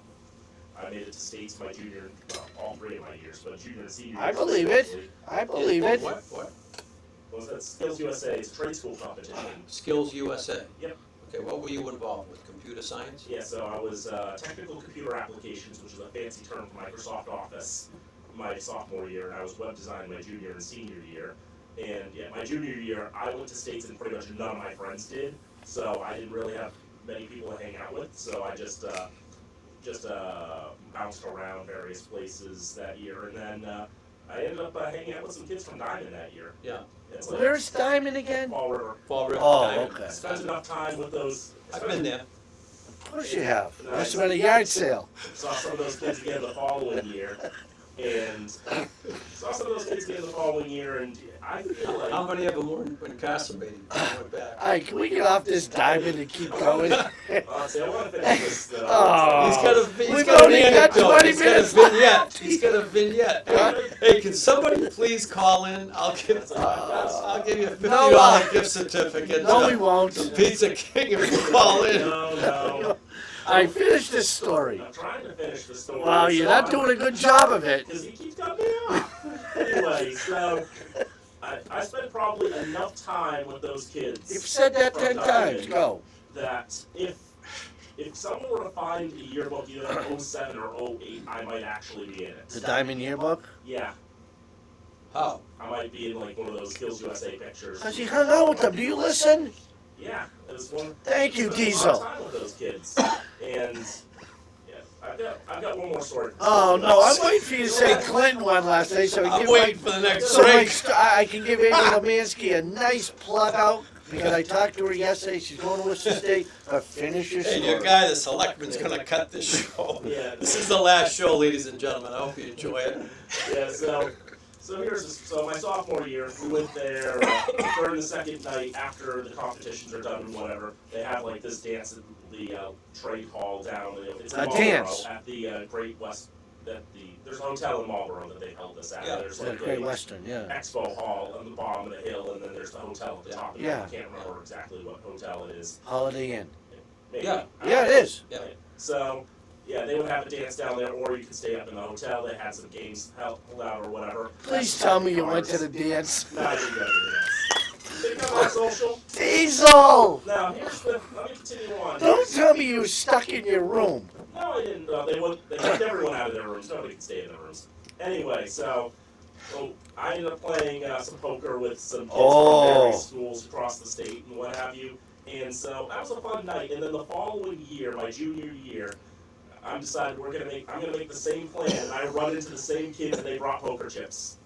I made it to states my junior, well, all 3 of my years, but junior and senior. I years believe it. especially. I believe it. What? What? Was that Skills USA? It's a trade school competition. Skills USA. Yep. Okay, what were you involved with? Computer science? Yeah, so I was technical computer applications, which is a fancy term for Microsoft Office, my sophomore year, and I was web design my junior and senior year. And yeah, my junior year, I went to states and pretty much none of my friends did, so I didn't really have many people to hang out with. So I just bounced around various places that year, and then I ended up hanging out with some kids from Diamond that year. Yeah. It's like Where's Diamond again? Fall River. Fall River. Oh, Diamond. okay. Spent enough time with those. I've been there. Of course you have. Must have been a yard sale. Saw some of those kids again the following year, and saw some of those kids again the following year, and I feel like How many of them were incarcerated? I went back. All right, can we get off this Diamond and keep going? honestly, I want to finish this. Oh. He's We've got only an got anecdote. 20 He's got a minutes vignette. He's got a vignette. Hey, can somebody please call in? I'll give you a $50 gift certificate. No, we to won't. Pizza King if you call in. No. All right, finish this story. I'm trying to finish the story. Wow, you're not doing a good job of it. Because he keeps cutting me off. Anyway, so I spent probably enough time with those kids. You've said that 10 times. Go. That if if someone were to find a yearbook either in 07 or 08, I might actually be in it. The Diamond Yearbook? Yeah, How? I might be in like one of those Skills USA pictures. Because you hung out with them. Do you listen? Yeah, it was one. Thank you, spent a lot of Diesel. time with those kids, and yeah, I've got one more story. Oh, no, I'm waiting for you to say Clinton one last night so I'm waiting for the next break. I can give Amy Lemansky a nice plug out because I talked to her yesterday. She's going to Worcester State. But finish your Hey, story. your guy, the selectman's gonna cut this show. Yeah. This is the last show, ladies and gentlemen. I hope you enjoy it. Yeah, so my sophomore year, we went there during the second night after the competitions are done and whatever. They have like this dance at the trade hall down. It's in A Marlboro dance. at the Great West. There's a hotel in Marlboro that they held this at. Yeah. There's The like Great a Western, yeah. expo hall on the bottom of the hill, and then there's the hotel at the top of it. Yeah. I can't remember exactly what hotel it is. Holiday Inn. Maybe. Yeah. Yeah, it is. Yeah. So, yeah, they would have a dance down there, or you could stay up in the hotel. They had some games held out or whatever. Please tell me you went to the dance. No, I didn't go to the dance. Think I'm not social? Diesel! Now, let me continue on. Don't tell me you were stuck in your room. No, I didn't. They kicked everyone out of their rooms. Nobody could stay in their rooms. Anyway, so I ended up playing some poker with some kids from various schools across the state and what have you. And so that was a fun night. And then the following year, my junior year, I decided I'm gonna make the same plan. And I run into the same kids, and they brought poker chips.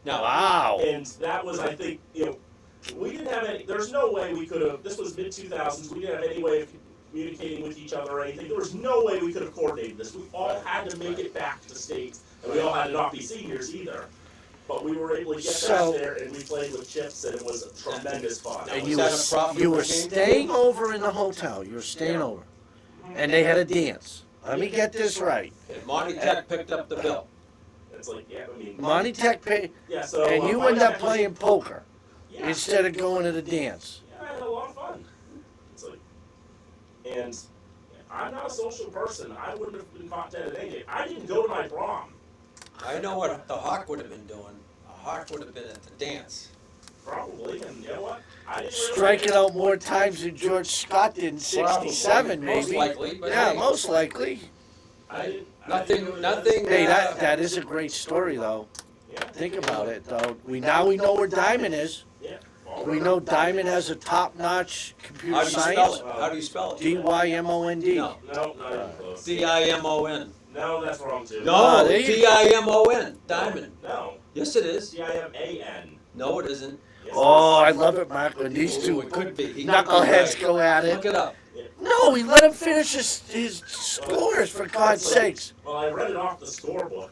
Now, Wow. And that was, I think, we didn't have any. There's no way we could have. This was mid 2000s. We didn't have any way of communicating with each other or anything. There was no way we could have coordinated this. We all had to make it back to state, and we all had to not be seniors either. But we were able to get So- back there, and we played with chips, and it was tremendous fun. And Was you that were, a profitable you were game? staying over in the hotel. You were staying over. And they had a dance. Let me get this right. and Monty Tech picked up the bill. It's like, yeah, I mean, Monty Tech paid, yeah. So and you Monty end up Tech was- playing poker yeah, instead of going to the dance. yeah, I had a lot of fun. It's like, and I'm not a social person. I wouldn't have been caught dead at anything. I didn't go to my prom. I know what the Hawk would have been doing. A Hawk would have been at the dance. Probably, and you know what? I didn't really Striking out more times than George Scott did in '67, Most maybe. likely, but Yeah, hey, most likely. I didn't Nothing. Hey, that is a great story, though. Yeah. Think about it, though. We know where Diamond is. Yeah. We know Diamond has a top-notch How computer do you spell science. it? How do you spell it? D-Y-M-O-N-D. No. No, not even close. D-I-M-O-N. No, that's wrong too. No, there you- D-I-M-O-N. Diamond. No. Yes, it is. D-I-M-A-N. No, it isn't. Yes, Oh, I love it, Mark, when these Ooh, two it could be. He could be knuckleheads right. go at Look it. it up. No, we let him finish his scores, for God's sakes. Well, I read it off the scorebook.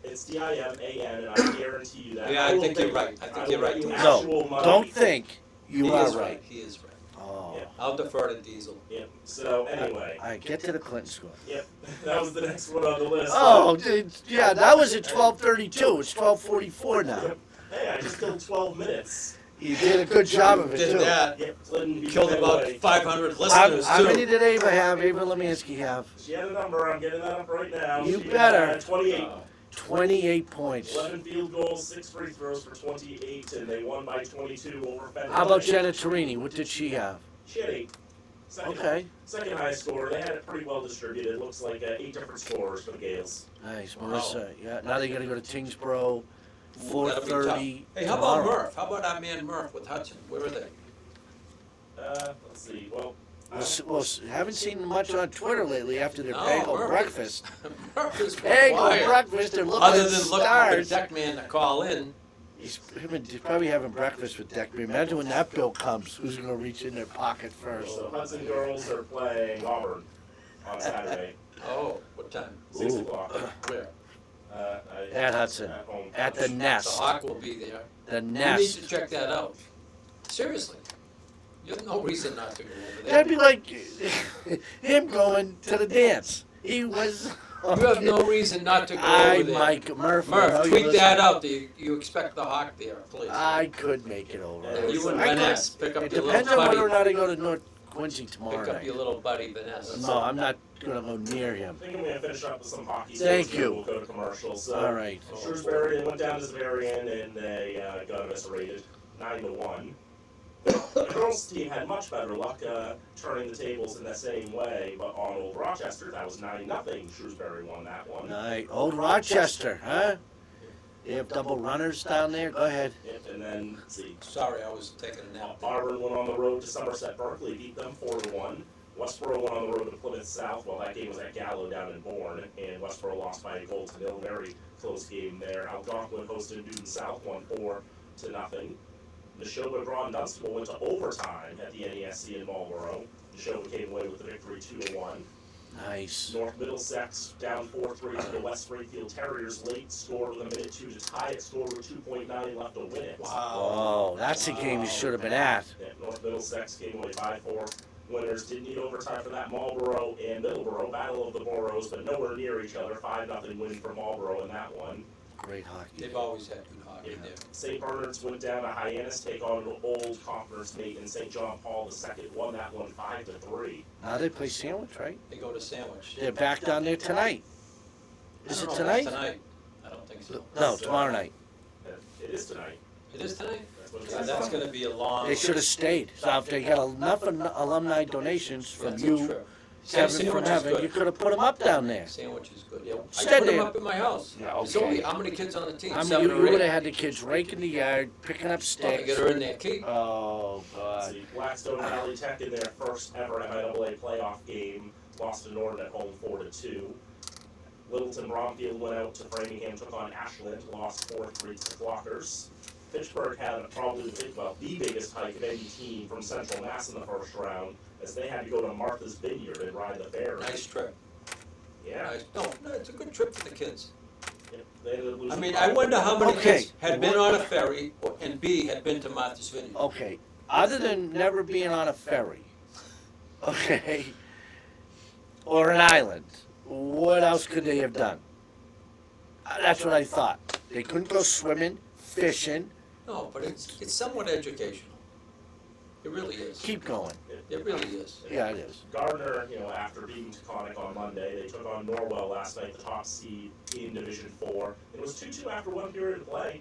It's D-I-M-A-N, and I guarantee you that. Yeah, I will think you're pay- right. I think will you're right. pay you No, actual money. Don't think He you are is right. He is right. Oh. Yeah. I'll defer to Diesel. Yep. So anyway. All right, get to the Clinton score. Yep. That was the next one on the list. Oh, dude, yeah, that was at 12:32. It's 12:44 now. Yep. Hey, I just killed 12 minutes. You did a good job of it, Did too. that. Yep. Clinton beat Killed the about heavyweight. 500 listeners, How many too. did Ava have? Ava Lemansky have? She had a number. I'm getting that up right now. You She better. had 28. 28 points. 11 field goals, 6 free throws for 28, and they won by 22 over Fenton. How about Jenna Torini? What did she have? She had 8. Okay. Second highest score. They had it pretty well distributed. Looks like 8 different scorers for the Gales. Nice, Marissa. Yeah, now they got to go to Tingsboro. Ooh, that'll be tough. 4:30 Hey, how about tomorrow. Murph? How about our man Murph with Hudson? Where are they? Let's see. Well, Haven't seen much on Twitter lately after their No, bagel Murph- breakfast. Murph is Bagel quiet. breakfast, they're looking Other at than looking for the stars. deck man to call in. He's probably having breakfast with Deckman. Imagine when that bill comes, who's going to reach in their pocket first? so Hudson girls are playing Auburn on Saturday, Oh, what time? 6 Ooh. o'clock. Where? At Hudson. At home. At the The Nest. Hawk will be there. The You need Nest. to check that out. Seriously. You have no reason not to go over there. That'd be like him going to the dance. He was. You have no reason not to go I, over there. Mike Murphy. I know Murph, you tweet that listen. out. You expect the Hawk there, please. I could make it over. Yeah, You and I could. Vanessa, pick up It your depends little on whether or buddy. not I go to North Quincy tomorrow Pick up night. your little buddy Vanessa. No, I'm not going to go near him. I think I'm going to finish up with some hockey. Thank scores, you. and We'll go to commercials. So, All right. Shrewsbury, they went down to Zavarian, and they got eviscerated 9-1. The girls' team had much better luck turning the tables in that same way, but on Old Rochester, that was 9-0. Shrewsbury won that one. Old Rochester, huh? You have double runners down there? Go ahead. Yep, and then, let's see. Sorry, I was taking a nap. Auburn went on the road to Somerset Berkeley, beat them 4-1. Westboro went on the road to Plymouth South. Well, that game was at Gallo down in Bourne, and Westboro lost by a goal to nil. Very close game there. Algonquin hosted Newton South, won 4-0. Neshoba drawn Dunstable went to overtime at the NESC in Marlboro. Neshoba came away with the victory 2-1. Nice. North Middlesex down 4-3 to the West Springfield Terriers. Late scored with a minute 2 to tie it. Scored with 2.9 left to win it. Oh, that's a game you should have been at. Yeah, North Middlesex came away 5-4. Winners didn't need overtime for that. Marlboro and Middleborough, battle of the boroughs, but nowhere near each other. 5-0 win for Marlboro in that one. Great hockey. They've always had good hockey there. St. Bernard's went down to Hyannis, take on Old Conference mate, and St. John Paul II won that one 5-3. Now they play Sandwich, right? They go to Sandwich. They're back down there tonight. Is I it don't know if tonight? it's tonight. I don't think so. No, tomorrow night. It is tonight. It is tonight? That's what it Yeah, says. that's gonna be a long. They should have stayed. So if they got enough alumni donations from That's a you, trip. Kevin Sandwich from is heaven, good. you could have put them up down there. Sandwich is good, yeah. I Instead put them they- up at my house. Yeah, There's okay. only, how many kids on the team? I mean, 7 you or would 8? have had the kids raking the yard, picking up Oh, sticks. they get her in there, Kate. Oh, Let's God. see, Blackstone Valley Tech in their first ever MIAA playoff game lost to Norton at home 4-2. Littleton Bromfield went out to Framingham, took on Ashland, lost 4-3 to the Clockers. Fitchburg had probably the biggest hike of any team from Central Mass in the first round, as they had to go to Martha's Vineyard and ride the ferry. Nice trip. Yeah. Nice. No, it's a good trip for the kids. Yep, they ended up I losing mean, I wonder how many Okay. kids had been on a ferry, and B, had been to Martha's Vineyard. Okay, other than never being on a ferry, okay, or an island, what else could they have done? That's what I thought. They couldn't go swimming, fishing. No, but it's somewhat educational. It really is. Keep going. It really is. Yeah, it is. Gardner, after beating Taconic on Monday, they took on Norwell last night, the top seed in Division 4. It was 2-2 after one period of play.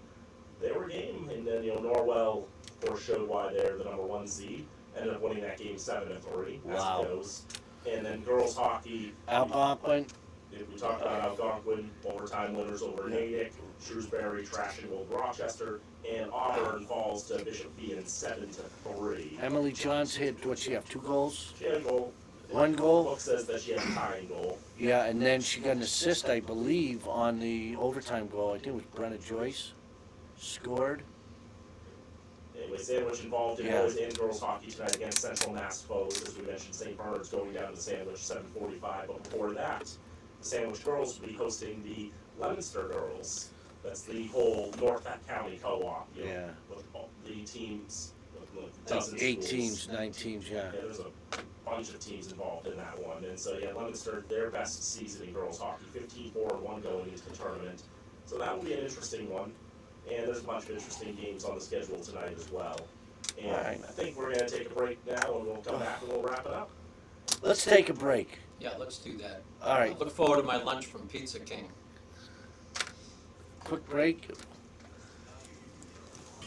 They were game, and then, Norwell, of course, showed why they're the number 1 seed. Ended up winning that game 7-3, Wow. as it goes. And then girls hockey, Algonquin, we talked about Algonquin, overtime winners over Natick, Shrewsbury trashing Old Rochester, and Auburn falls to Bishop Bean 7-3. Emily Johns hit, what, she have 2 goals? She had a goal. One The goal? book says that she had a tying goal. Yeah, and then she got an assist, I believe, on the overtime goal. I think it was Brenna Joyce scored. Anyway, Sandwich involved in Yeah. boys and girls hockey tonight against Central Mass foes. As we mentioned, St. Bernard's going down to Sandwich 7:45. But before that, the Sandwich girls will be hosting the Leominster girls. That's the whole North County co-op. Yeah. With all the teams, with dozens 8 schools. teams, 9 teams, yeah. Yeah, there's a bunch of teams involved in that one. And so, Leominster, their best season in girls hockey, 15-4-1 going into the tournament. So that will be an interesting one. And there's a bunch of interesting games on the schedule tonight as well. And All right. I think we're going to take a break now, and we'll come back and we'll wrap it up. Let's take a break. Yeah, let's do that. All right, Look forward to my lunch from Pizza King. quick break.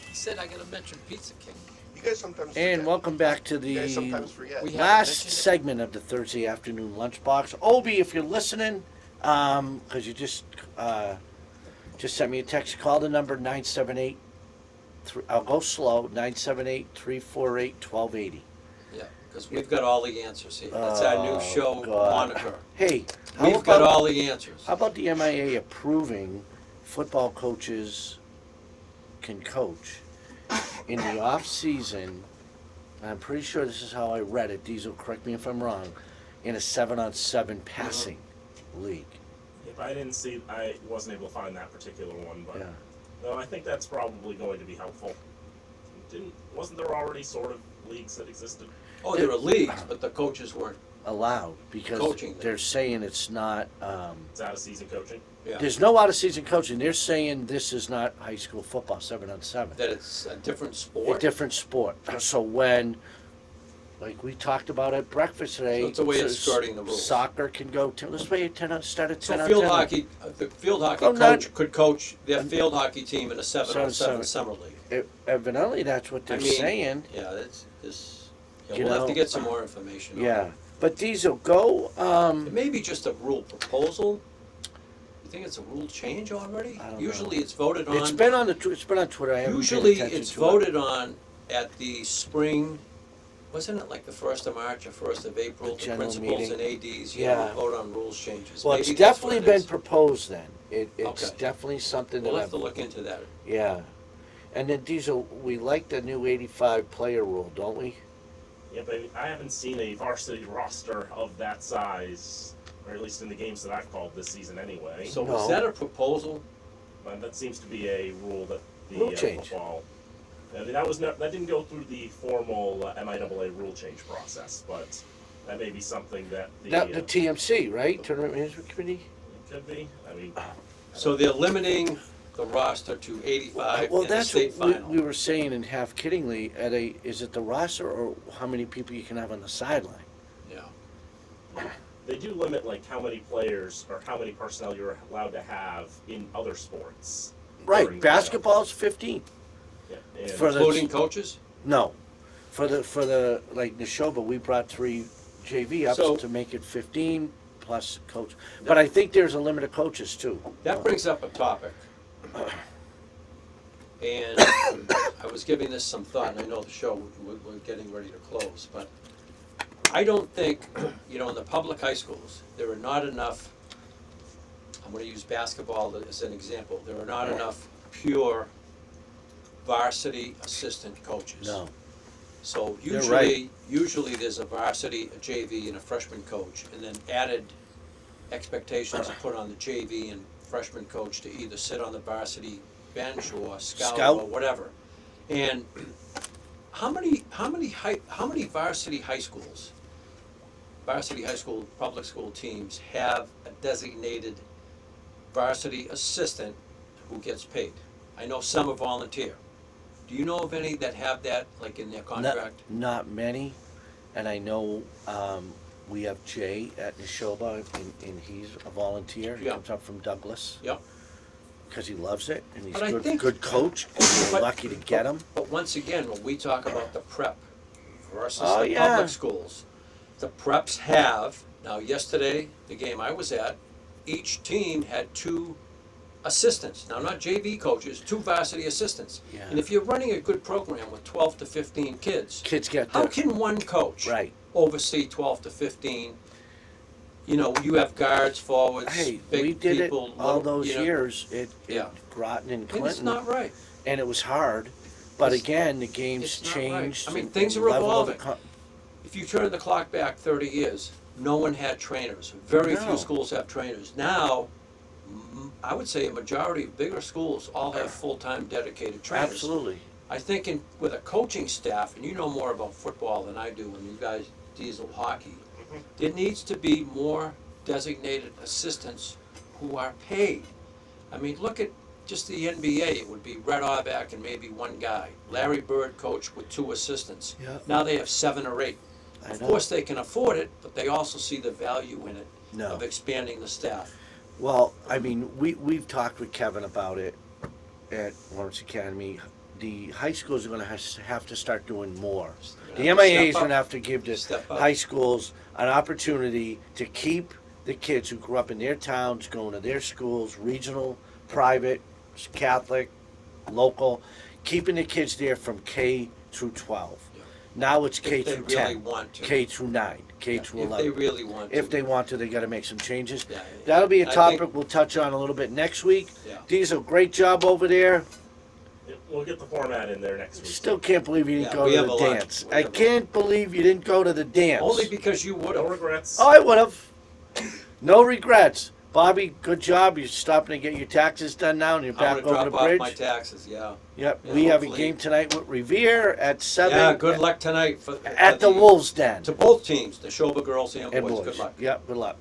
He said I gotta mention Pizza King. You guys sometimes forget. And welcome back to You guys the sometimes forget. We have- last mentioned it. segment of the Thursday afternoon lunchbox. Obi, if you're listening, because you just sent me a text, call the number 978. I'll go slow. 978-348-1280. Yeah, because we've got all the answers here. That's our new show God. moniker. Hey, how We've got about, all the answers. how about the MIA approving football coaches can coach in the off season? I'm pretty sure this is how I read it. Diesel, correct me if I'm wrong. In a 7-on-7 passing league. If I didn't see, I wasn't able to find that particular one, but Yeah. no, I think that's probably going to be helpful. Wasn't there already sort of leagues that existed? Oh, there are leagues, but the coaches weren't. Allowed because Coaching. they're saying it's not. It's out of season coaching. Yeah. There's no out of season coaching. They're saying this is not high school football 7-on-7. That it's a different A sport. different sport. So when, like we talked about at breakfast today, So it's a way of skirting the rules. Soccer can go to. Let's play at 10 on start at 10 So on field 10. hockey, the field hockey Oh, not- coach could coach their field hockey team in a 7-on-7 7-on-7. summer league. evidently that's what they're I mean, saying. Yeah, that's this. Yeah, You we'll have know, to get some more information. Yeah, On but Diesel, go. it. It may be just a rule proposal. You think it's a rule change already? I don't Usually know. it's voted on. It's been on Twitter. I haven't paid Usually attention it's to voted on at the spring. Wasn't it like the 1st of March or 1st of April? The The general principals meeting. and ADs, Yeah. vote on rules changes. Well, Maybe it's that's definitely what it been is. proposed. Then it's Okay. definitely something We'll that have to look into that. Yeah, and then Diesel, we like the new 85 player rule, don't we? Yeah, but I haven't seen a varsity roster of that size, or at least in the games that I've called this season anyway. So No. was that a proposal? That seems to be a rule that the Rule change. football. I mean, that didn't go through the formal MIAA rule change process, but that may be something that The TMC, right? Tournament Management Committee. it could be. I mean, So they're limiting the roster to 85 Well, in the that's state what final. we were saying, and half kiddingly, is it the roster or how many people you can have on the sideline? Yeah. they do limit like how many players or how many personnel you're allowed to have in other sports. Right, during basketball's 15. Yeah, and For the- Including coaches? No, for the like Neshoba, we brought 3 JV ups So- to make it 15 plus coach. But I think there's a limit of coaches too. That brings up a topic. And I was giving this some thought, and I know the show, we're getting ready to close, but I don't think, in the public high schools, there are not enough, I'm gonna use basketball as an example, there are not enough pure varsity assistant coaches. No. So You're right. usually there's a varsity, a JV, and a freshman coach, and then added expectations are put on the JV and freshman coach to either sit on the varsity bench or scout Scout. or whatever. And how many varsity high schools, varsity high school, public school teams have a designated varsity assistant who gets paid? I know some are volunteer. Do you know of any that have that, like in their contract? Not many, and I know we have Jay at Neshoba, and he's a volunteer. He Yeah. comes up from Douglas Yep. because he loves it, and he's But I good, think- good coach. And we're But- lucky to get him. But once again, when we talk about the prep versus Oh, the yeah. public schools, the preps have, now yesterday, the game I was at, each team had 2 assistants, now not JV coaches, 2 varsity assistants. Yeah. And if you're running a good program with 12 to 15 kids, Kids get how their can one coach right. oversee 12 to 15? You have guards, forwards, Hey, big we did people. it all little- those years at Yeah. Groton and And it's Clinton, not right. and it was hard. But It's- again, the game's it's not right. changed. I mean, and things the are level of the evolving. If you turn the clock back 30 years, no one had trainers. Very No. few schools have trainers. Now, I would say a majority of bigger schools all have full-time dedicated trainers. Absolutely. I think with a coaching staff, and you know more about football than I do, and you guys diesel hockey, there needs to be more designated assistants who are paid. I mean, look at just the NBA, it would be Red Auerbach and maybe one guy. Larry Bird coached with 2 assistants. Yeah. Now they have 7 or 8. I Of know. course, they can afford it, but they also see the value in it No. of expanding the staff. Well, I mean, we've talked with Kevin about it at Lawrence Academy. The high schools are going to have to start doing more. The They're gonna have to MIA is step going to up. have to give the Step up. high schools an opportunity to keep the kids who grew up in their towns going to their schools, regional, private, Catholic, local, keeping the kids there from K through 12. Yeah. Now it's K If they through really 10, want to. K through 9, K through If 11. they really want to. If they want to, they got to make some changes. Yeah, That'll be a I topic think- we'll touch on a little bit next week. Yeah. Diesel, great job over there. we'll get the format in there next week. Still can't believe you didn't Yeah, go we to have the a lot. dance. We I have a can't believe you didn't go to the dance. Only because you would No have. regrets. Oh, I would have. No regrets. Bobby, good job. You're stopping to get your taxes done now, and you're I'm back gonna over drop the off bridge. my taxes, yeah. Yep. Yeah, We have a hopefully. game tonight with Revere at 7. Yeah, good luck tonight for At the Wolves Den. to both teams, the Shoba girls and And boys. boys. Good luck. Yep. Good luck.